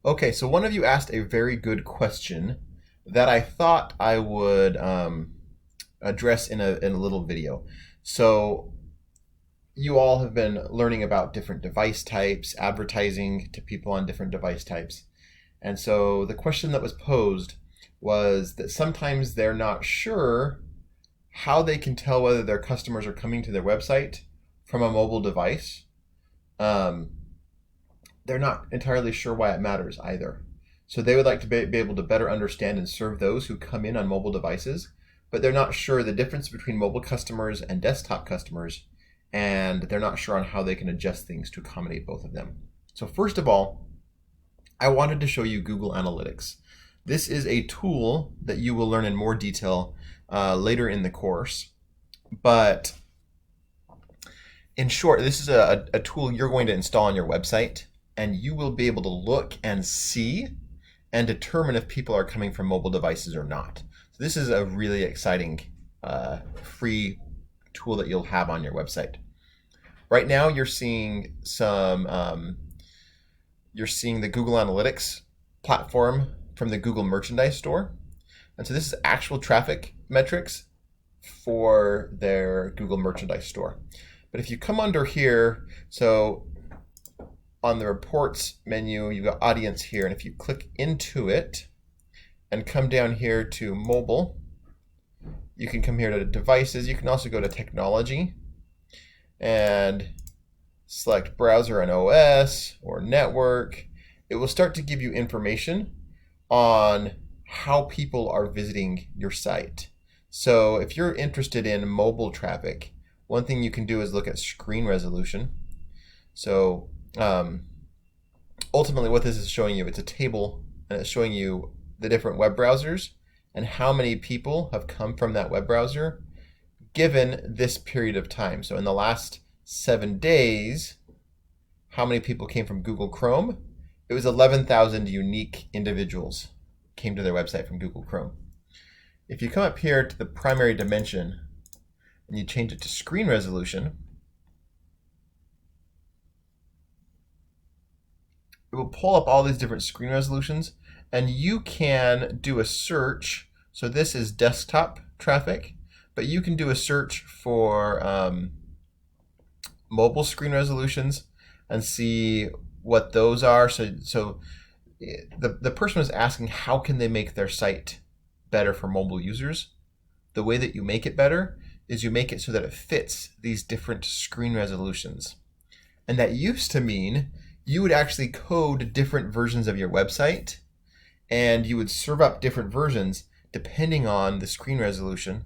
Okay, so one of you asked a very good question that I thought I would address in a little video. So you all have been learning about different device types, advertising to people on different device types. And so the question that was posed was that sometimes they're not sure how they can tell whether their customers are coming to their website from a mobile device. Um, they're not entirely sure why it matters either. So they would like to be able to better understand and serve those who come in on mobile devices, but they're not sure the difference between mobile customers and desktop customers, and they're not sure on how they can adjust things to accommodate both of them. So first of all, I wanted to show you Google Analytics. This is a tool that you will learn in more detail later in the course, but in short, this is a tool you're going to install on your website, and you will be able to look and see and determine if people are coming from mobile devices or not. So this is a really exciting free tool that you'll have on your website. Right now, you're seeing the Google Analytics platform from the Google Merchandise Store. And so this is actual traffic metrics for their Google Merchandise Store. But if you come under here, so on the reports menu, you've got audience here. And if you click into it and come down here to mobile, you can come here to devices. You can also go to technology and select browser and OS or network. It will start to give you information on how people are visiting your site. So if you're interested in mobile traffic, one thing you can do is look at screen resolution. So ultimately what this is showing you, it's a table, and it's showing you the different web browsers and how many people have come from that web browser given this period of time. So in the last 7 days, how many people came from Google Chrome? It was 11,000 unique individuals came to their website from Google Chrome. If you come up here to the primary dimension and you change it to screen resolution, it will pull up all these different screen resolutions, and you can do a search. So this is desktop traffic, but you can do a search for mobile screen resolutions and see what those are. So the person was asking how can they make their site better for mobile users. The way that you make it better is you make it so that it fits these different screen resolutions. And that used to mean you would actually code different versions of your website, and you would serve up different versions depending on the screen resolution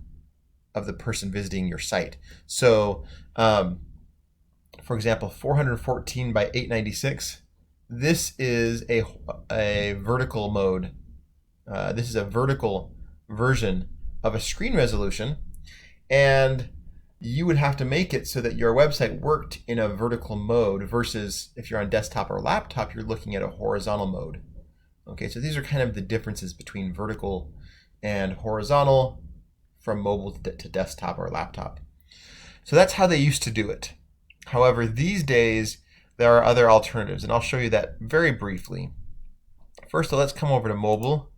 of the person visiting your site. So for example, 414 by 896, this is a vertical mode. This is a vertical version of a screen resolution, and you would have to make it so that your website worked in a vertical mode versus if you're on desktop or laptop, you're looking at a horizontal mode. Okay, so these are kind of the differences between vertical and horizontal from mobile to desktop or laptop. So that's how they used to do it. However, these days, there are other alternatives, and I'll show you that very briefly. First, let's come over to mobile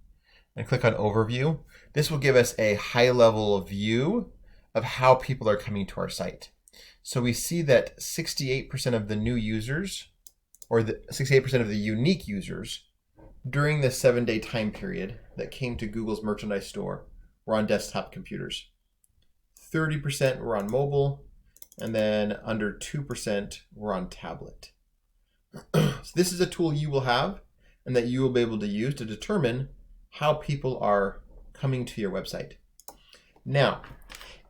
and click on Overview. This will give us a high-level view of how people are coming to our site. So we see that 68% of the new users, or 68% of the unique users, during the 7-day time period that came to Google's Merchandise Store were on desktop computers. 30% were on mobile, and then under 2% were on tablet. So this is a tool you will have and that you will be able to use to determine how people are coming to your website. Now,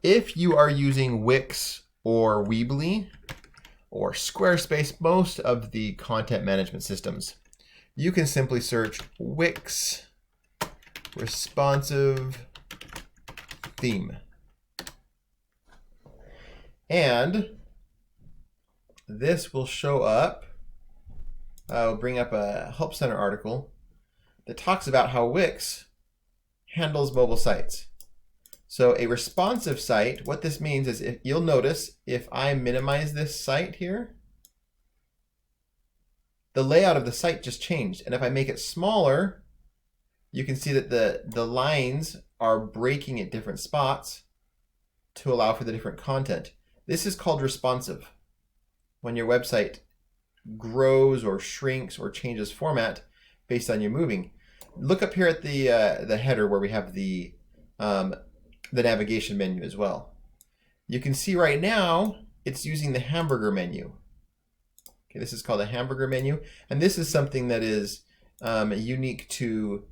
if you are using Wix or Weebly or Squarespace, most of the content management systems, you can simply search Wix responsive theme. And this will show up, I'll bring up a Help Center article that talks about how Wix handles mobile sites. So a responsive site, what this means is you'll notice if I minimize this site here, the layout of the site just changed. And if I make it smaller, you can see that the lines are breaking at different spots to allow for the different content. This is called responsive. When your website grows or shrinks or changes format based on your moving. Look up here at the header where we have the navigation menu as well. You can see right now it's using the hamburger menu. Okay, this is called a hamburger menu, and this is something that is unique to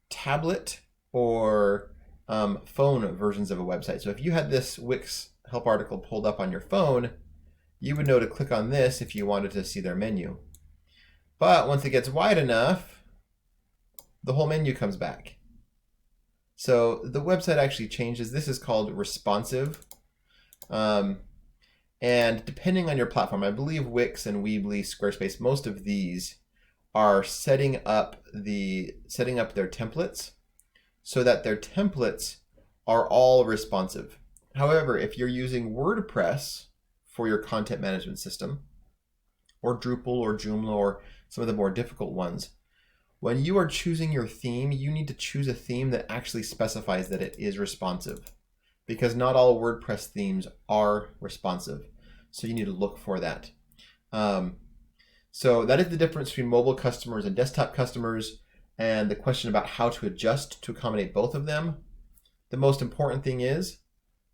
tablet or phone versions of a website. So if you had this Wix help article pulled up on your phone, you would know to click on this if you wanted to see their menu. But once it gets wide enough, the whole menu comes back. So the website actually changes. This is called responsive. And depending on your platform, I believe Wix and Weebly, Squarespace, most of these are setting up their templates so that their templates are all responsive. However, if you're using WordPress for your content management system, or Drupal or Joomla or some of the more difficult ones, when you are choosing your theme, you need to choose a theme that actually specifies that it is responsive, because not all WordPress themes are responsive. So you need to look for that. So that is the difference between mobile customers and desktop customers, and the question about how to adjust to accommodate both of them. The most important thing is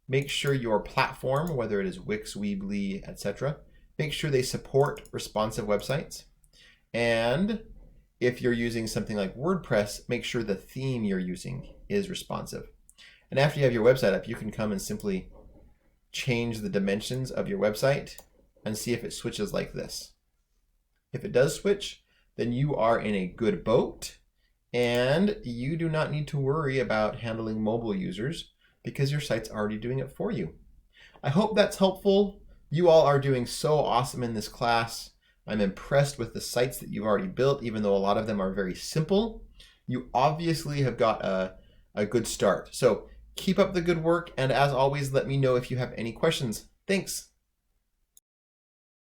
make sure your platform, whether it is Wix, Weebly, etc., make sure they support responsive websites. And if you're using something like WordPress, make sure the theme you're using is responsive. And after you have your website up, you can come and simply change the dimensions of your website and see if it switches like this. If it does switch, then you are in a good boat and you do not need to worry about handling mobile users because your site's already doing it for you. I hope that's helpful. You all are doing so awesome in this class. I'm impressed with the sites that you've already built, even though a lot of them are very simple. You obviously have got a good start. So keep up the good work, and as always, let me know if you have any questions. Thanks.